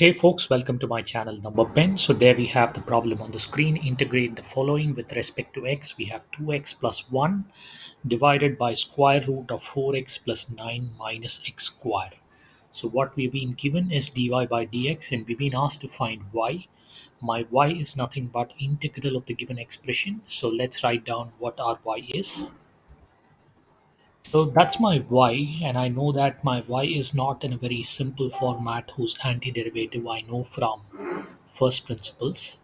Hey folks, welcome to my channel number 10. So there we have the problem on the screen. Integrate the following with respect to x. We have 2x plus 1 divided by square root of 4x plus 9 minus x square. So what we've been given is dy by dx and we've been asked to find y. My y is nothing but integral of the given expression. So let's write down what our y is. So that's my y, and I know that my y is not in a very simple format whose antiderivative I know from first principles.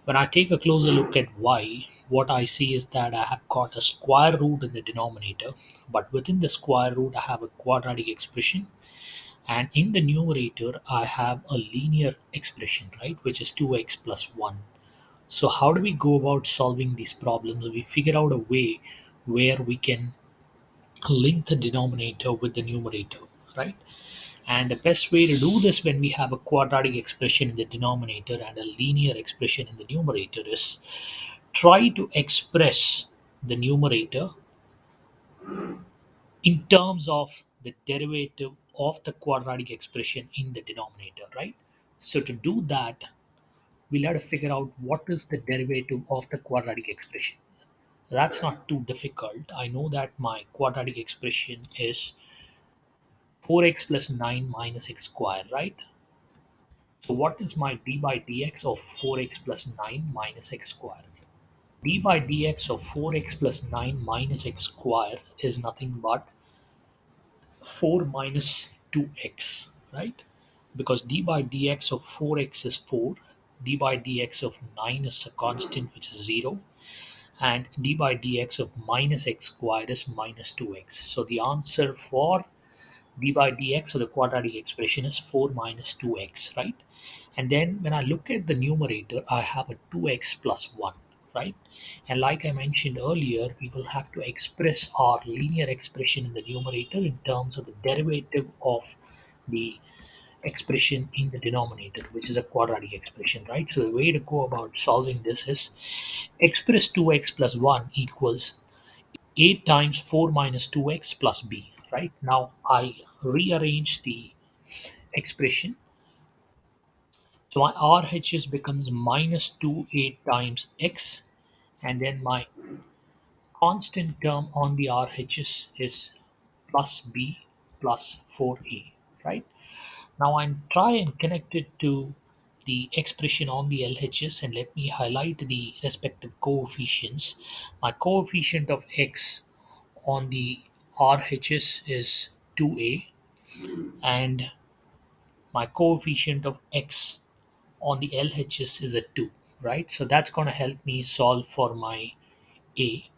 When I take a closer look at y, what I see is that I have got a square root in the denominator, but within the square root, I have a quadratic expression, and in the numerator, I have a linear expression, right, which is 2x plus 1. So, how do we go about solving these problems? We figure out a way where we can link the denominator with the numerator, right? And the best way to do this when we have a quadratic expression in the denominator and a linear expression in the numerator is try to express the numerator in terms of the derivative of the quadratic expression in the denominator, right? So to do that, we'll have to figure out what is the derivative of the quadratic expression. That's not too difficult. I know that my quadratic expression is 4x plus 9 minus x squared, right? So what is my d by dx of 4x plus 9 minus x squared? D by dx of 4x plus 9 minus x squared is nothing but 4 minus 2x, right? Because d by dx of 4x is 4, d by dx of 9 is a constant which is 0, and d by dx of minus x squared is minus 2x. So the answer for d by dx of the quadratic expression is 4 minus 2x, right? And then when I look at the numerator, I have a 2x plus 1, right? And like I mentioned earlier, we will have to express our linear expression in the numerator in terms of the derivative of the expression in the denominator, which is a quadratic expression, right? So the way to go about solving this is express 2x plus 1 equals 8 times 4 minus 2x plus b, right? Now I rearrange the expression. So my RHS becomes minus 2 8 times x, and then my constant term on the RHS is plus b plus 4a, right? Now I'm try and connect it to the expression on the LHS, and let me highlight the respective coefficients. My coefficient of x on the RHS is 2a, and my coefficient of x on the LHS is a 2, right? So that's going to help me solve for my A.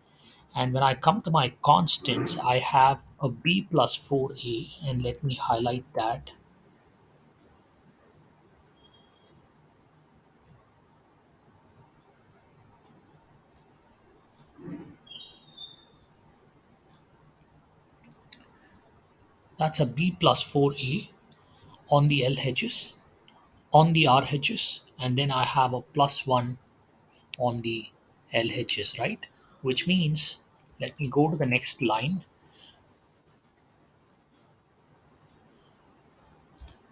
And when I come to my constants, I have a B plus 4A, and let me highlight that. That's a B plus 4A on the LHS, on the RHS, and then I have a plus 1 on the LHS, right? Which means, let me go to the next line,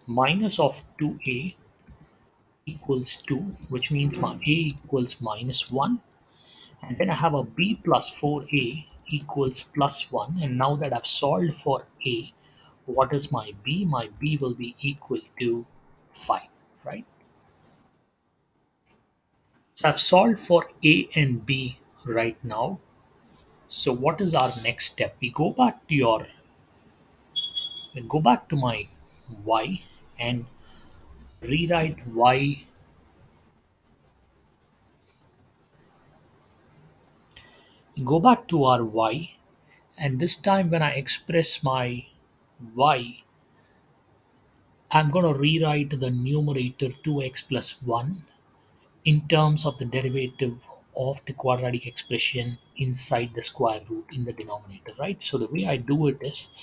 minus of 2A equals 2, which means my A equals minus 1, and then I have a b plus 4a equals plus 1, and now that I've solved for a, what is my b? My b will be equal to 5, right? So I've solved for a and b right now. So what is our next step? We go back to my y and rewrite y. Go back to our y, and this time when I express my y, I'm going to rewrite the numerator 2x plus 1 in terms of the derivative of the quadratic expression inside the square root in the denominator, right? So the way I do it is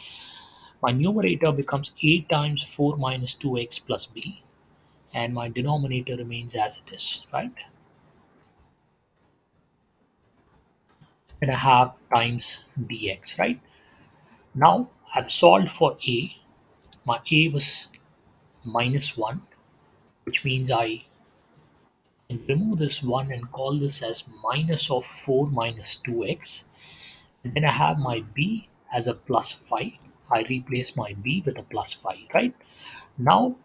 my numerator becomes 8 times 4 minus 2x plus b, and my denominator remains as it is, right? And I have times dx, right? Now I've solved for a. My a was minus 1, which means I can remove this 1 and call this as minus of 4 minus 2x. And then I have my b as a plus 5. I replace my b with a plus 5, right? Now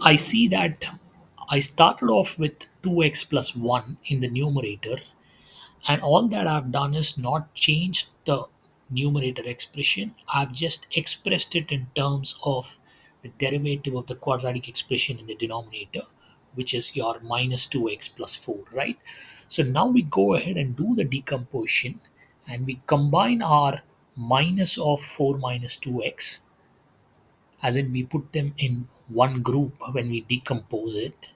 I see that I started off with 2x plus 1 in the numerator, and all that I've done is not changed the numerator expression. I've just expressed it in terms of the derivative of the quadratic expression in the denominator, which is your minus 2x plus 4, right? So now we go ahead and do the decomposition, and we combine our minus of 4 minus 2x, as in we put them in one group when we decompose it,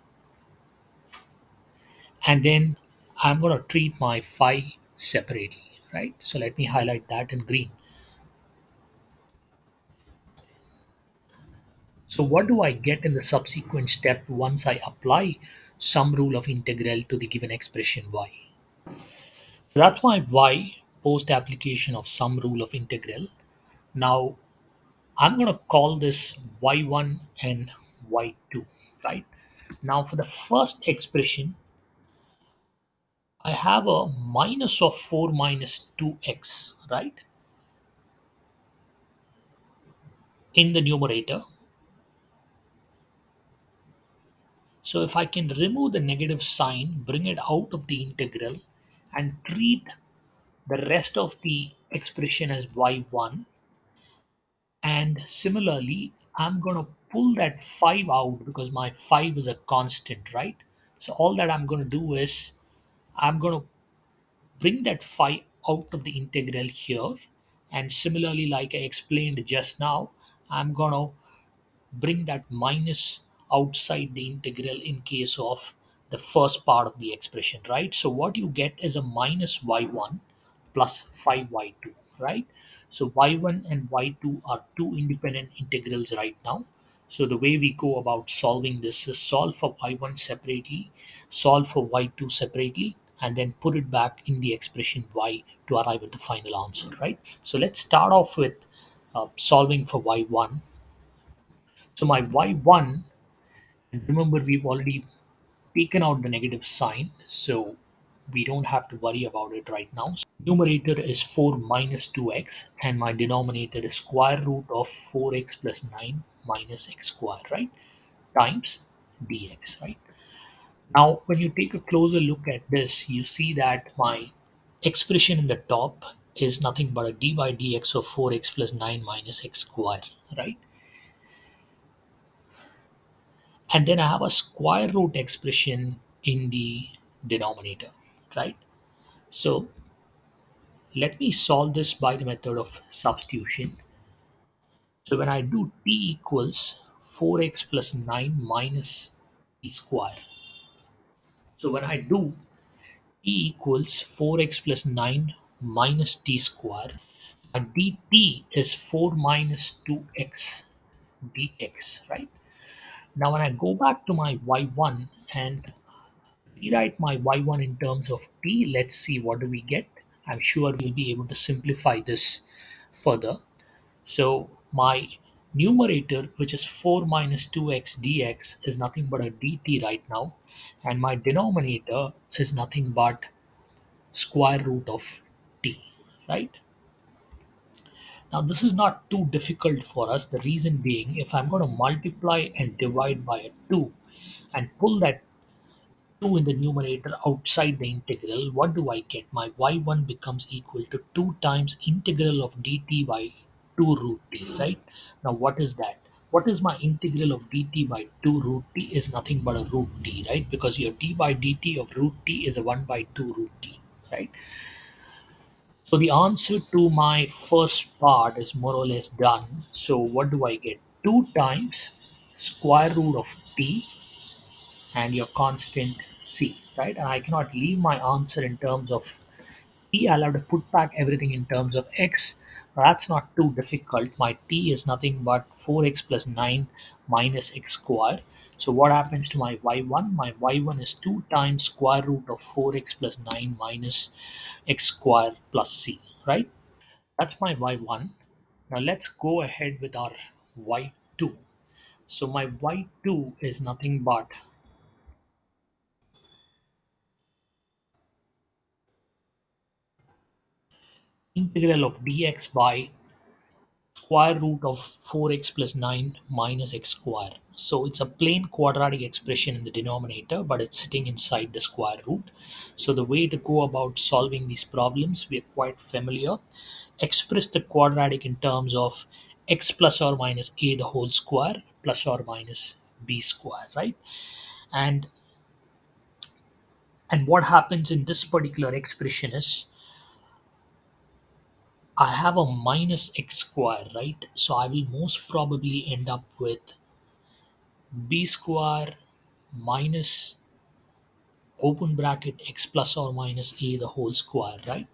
and then I'm going to treat my phi separately, right? So let me highlight that in green. So what do I get in the subsequent step once I apply some rule of integral to the given expression y? So that's my y post application of some rule of integral. Now I'm going to call this y1 and y2, right? Now for the first expression, I have a minus of 4 minus 2x, right, in the numerator. So if I can remove the negative sign, bring it out of the integral, and treat the rest of the expression as y1, and similarly I'm going to pull that 5 out because my 5 is a constant, right? So all that I'm going to do is I'm going to bring that 5 out of the integral here, and similarly, like I explained just now, I'm going to bring that minus outside the integral in case of the first part of the expression, right? So what you get is a minus y1 plus 5y2, right? So y1 and y2 are two independent integrals right now. So the way we go about solving this is solve for y1 separately, solve for y2 separately, and then put it back in the expression y to arrive at the final answer, right? So let's start off with solving for y1. So my y1, and remember we've already taken out the negative sign, so we don't have to worry about it right now. So numerator is 4 minus 2x, and my denominator is square root of 4x plus 9 minus x squared, right? Times dx, right? Now, when you take a closer look at this, you see that my expression in the top is nothing but a d by dx of 4x plus 9 minus x squared, right? And then I have a square root expression in the denominator, right? So let me solve this by the method of substitution. So when I do t equals 4x plus 9 minus t square. So when I do t equals 4x plus 9 minus t square, my dt is 4 minus 2x dx, right? Now when I go back to my y1 and rewrite my y1 in terms of t, let's see what do we get. I'm sure we'll be able to simplify this further. So my numerator, which is 4 minus 2x dx, is nothing but a dt right now, and my denominator is nothing but square root of t, right? Now this is not too difficult for us. The reason being, if I'm going to multiply and divide by a 2 and pull that 2 in the numerator outside the integral, what do I get? My y1 becomes equal to 2 times integral of dt by 2 root t, right? Now what is that? What is my integral of dt by 2 root t is nothing but a root t, right? Because your d by dt of root t is a 1 by 2 root t, right? So the answer to my first part is more or less done. So what do I get? 2 times square root of t and your constant c, right? And I cannot leave my answer in terms of t. I'll have to put back everything in terms of x. That's not too difficult. My t is nothing but 4x plus 9 minus x squared. So what happens to my y1? My y1 is 2 times square root of 4x plus 9 minus x squared plus c, right? That's my y1. Now let's go ahead with our y2. So my y2 is nothing but integral of dx by square root of 4x plus 9 minus x square. So it's a plain quadratic expression in the denominator, but it's sitting inside the square root. So the way to go about solving these problems, we are quite familiar. Express the quadratic in terms of x plus or minus a the whole square plus or minus b square, right? And what happens in this particular expression is I have a minus x square, right? So I will most probably end up with b square minus open bracket x plus or minus a the whole square, right?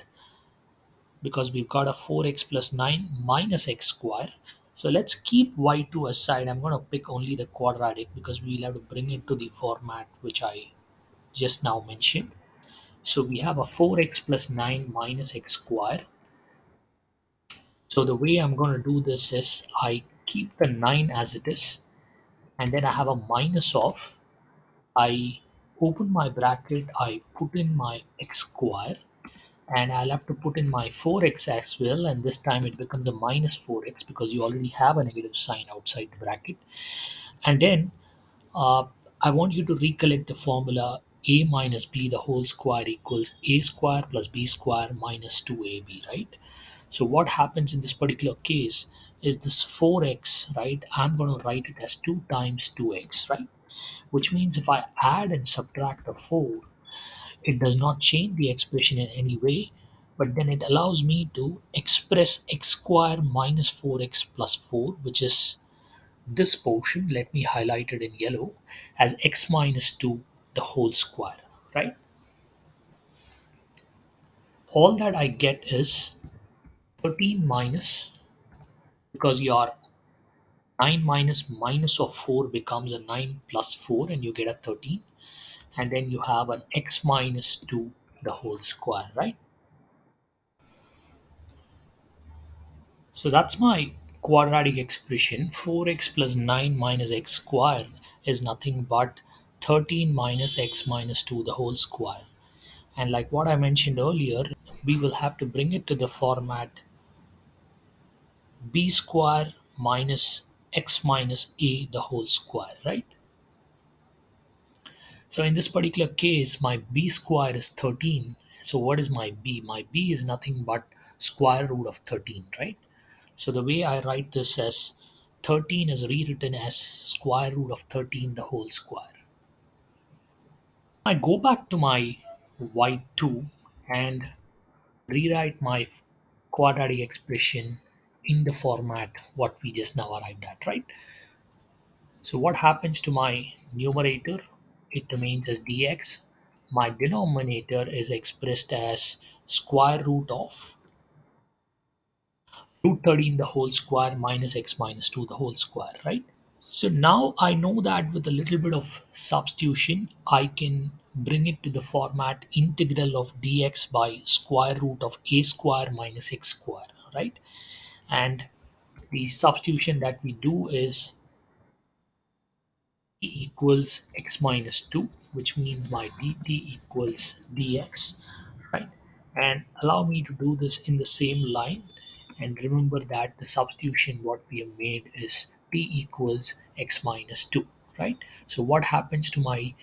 Because we've got a 4x plus 9 minus x square. So let's keep y2 aside. I'm going to pick only the quadratic because we'll have to bring it to the format which I just now mentioned. So we have a 4x plus 9 minus x square. So the way I'm going to do this is I keep the 9 as it is, and then I have a minus of, I open my bracket, I put in my x square, and I'll have to put in my 4x as well, and this time it becomes a minus 4x because you already have a negative sign outside the bracket. And then uh, I want you to recollect the formula a minus b the whole square equals a square plus b square minus 2ab, right? So what happens in this particular case is this 4x, right? I'm going to write it as 2 times 2x, right? Which means if I add and subtract the 4, it does not change the expression in any way, but then it allows me to express x square minus 4x plus 4, which is this portion. Let me highlight it in yellow as x minus 2 the whole square, right? All that I get is 13 minus, because your 9 minus minus of 4 becomes a 9 plus 4 and you get a 13, and then you have an x minus 2 the whole square, right? So that's my quadratic expression. 4x plus 9 minus x square is nothing but 13 minus x minus 2 the whole square. And like what I mentioned earlier, we will have to bring it to the format b square minus x minus a the whole square, right? So in this particular case, my b square is 13. So what is my b? My b is nothing but square root of 13, right? So the way I write this as 13 is rewritten as square root of 13 the whole square. I go back to my y2 and rewrite my quadratic expression in the format what we just now arrived at, right? So what happens to my numerator? It remains as dx. My denominator is expressed as square root of root 13 the whole square minus x minus 2 the whole square, right? So now I know that with a little bit of substitution, I can bring it to the format integral of dx by square root of a square minus x square, right? And the substitution that we do is e equals x minus 2, which means my dt equals dx, right? And allow me to do this in the same line. And remember that the substitution what we have made is t equals x minus 2, right? So what happens to my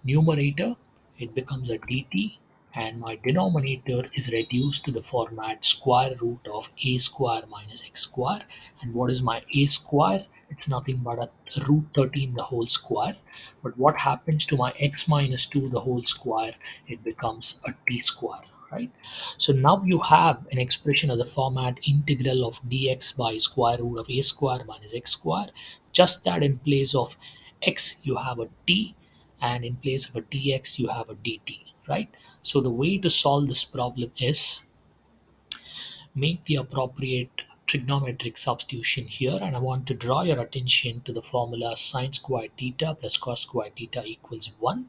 numerator? It becomes a dt, and my denominator is reduced to the format square root of a square minus x square. And what is my a square? It's nothing but a root 13 the whole square. But what happens to my x minus 2 the whole square? It becomes a t square, right? So now you have an expression of the format integral of dx by square root of a square minus x square, just that in place of x you have a t, and in place of a dx you have a dt, right? So the way to solve this problem is make the appropriate trigonometric substitution here, and I want to draw your attention to the formula sine squared theta plus cos squared theta equals 1.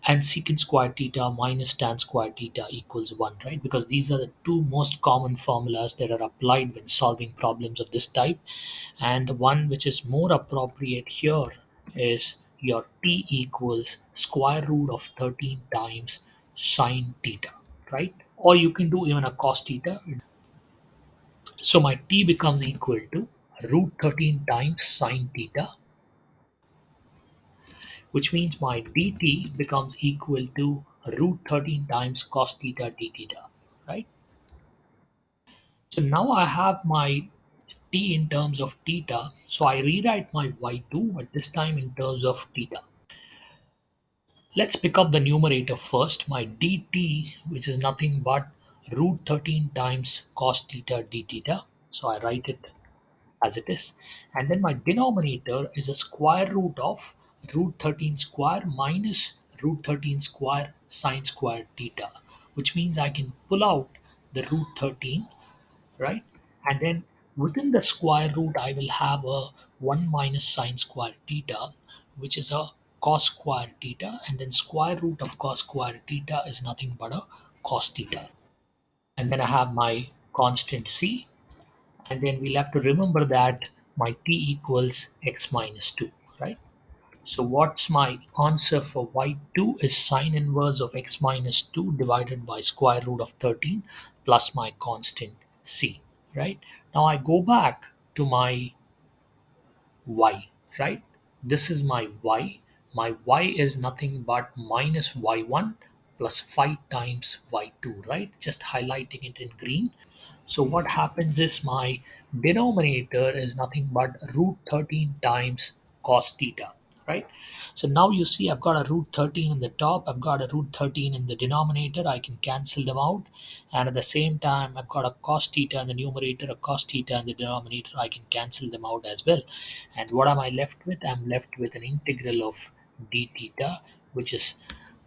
and secant square theta minus tan square theta equals 1, right? Because these are the two most common formulas that are applied when solving problems of this type. And the one which is more appropriate here is your t equals square root of 13 times sine theta, right? Or you can do even a cos theta. So my t becomes equal to root 13 times sine theta, which means my dt becomes equal to root 13 times cos theta d theta, right? So now I have my t in terms of theta, so I rewrite my y2, but this time in terms of theta. Let's pick up the numerator first, my dt, which is nothing but root 13 times cos theta d theta. So I write it as it is. And then my denominator is a square root of root 13 square minus root 13 square sine square theta, which means I can pull out the root 13, right? And then within the square root, I will have a 1 minus sine square theta, which is a cos square theta. And then square root of cos square theta is nothing but a cos theta. And then I have my constant c, and then we'll have to remember that my t equals x minus 2, right? So what's my answer for y2 is sine inverse of x minus 2 divided by square root of 13 plus my constant c, right? Now I go back to my y, right? This is my y. My y is nothing but minus y1 plus 5 times y2, right? Just highlighting it in green. So what happens is my denominator is nothing but root 13 times cos theta, right? So now you see I've got a root 13 in the top, I've got a root 13 in the denominator, I can cancel them out. And at the same time, I've got a cos theta in the numerator, a cos theta in the denominator, I can cancel them out as well. And what am I left with? I'm left with an integral of d theta, which is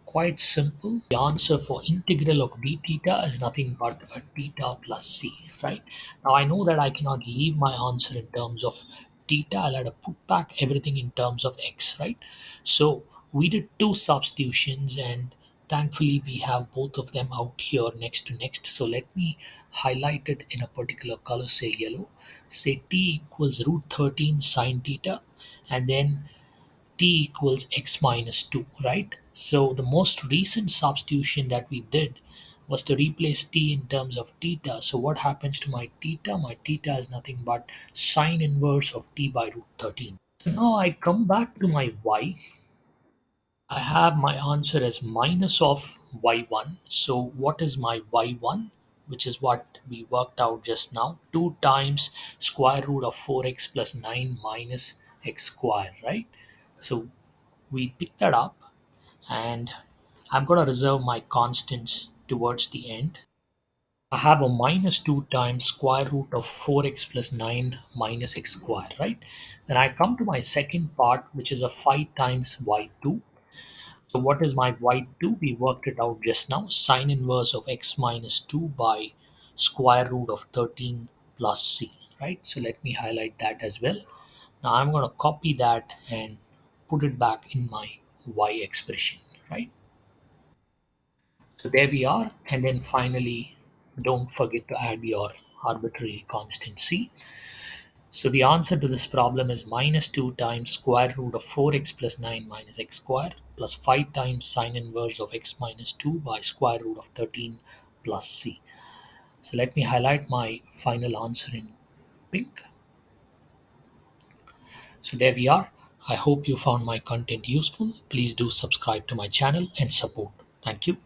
quite simple. The answer for integral of d theta is nothing but a theta plus c, right? Now I know that I cannot leave my answer in terms of theta. I'll have to put back everything in terms of x, right? So we did two substitutions, and thankfully we have both of them out here next to next. So let me highlight it in a particular color, say yellow. Say t equals root 13 sine theta, and then t equals x minus 2, right? So the most recent substitution that we did was to replace t in terms of theta. So what happens to my theta? My theta is nothing but sine inverse of t by root 13. So now I come back to my y. I have my answer as minus of y1. So what is my y1? Which is what we worked out just now. 2 times square root of 4x plus 9 minus x square, right? So we pick that up, and I'm going to reserve my constants towards the end. I have a minus 2 times square root of 4x plus 9 minus x square, right? Then I come to my second part, which is a 5 times y2. So what is my y2? We worked it out just now. Sine inverse of x minus 2 by square root of 13 plus c, right? So let me highlight that as well. Now I'm going to copy that and put it back in my y expression, right? So there we are. And then finally, don't forget to add your arbitrary constant c. So the answer to this problem is minus 2 times square root of 4x plus 9 minus x square plus 5 times sine inverse of x minus 2 by square root of 13 plus c. So let me highlight my final answer in pink. So there we are. I hope you found my content useful. Please do subscribe to my channel and support. Thank you.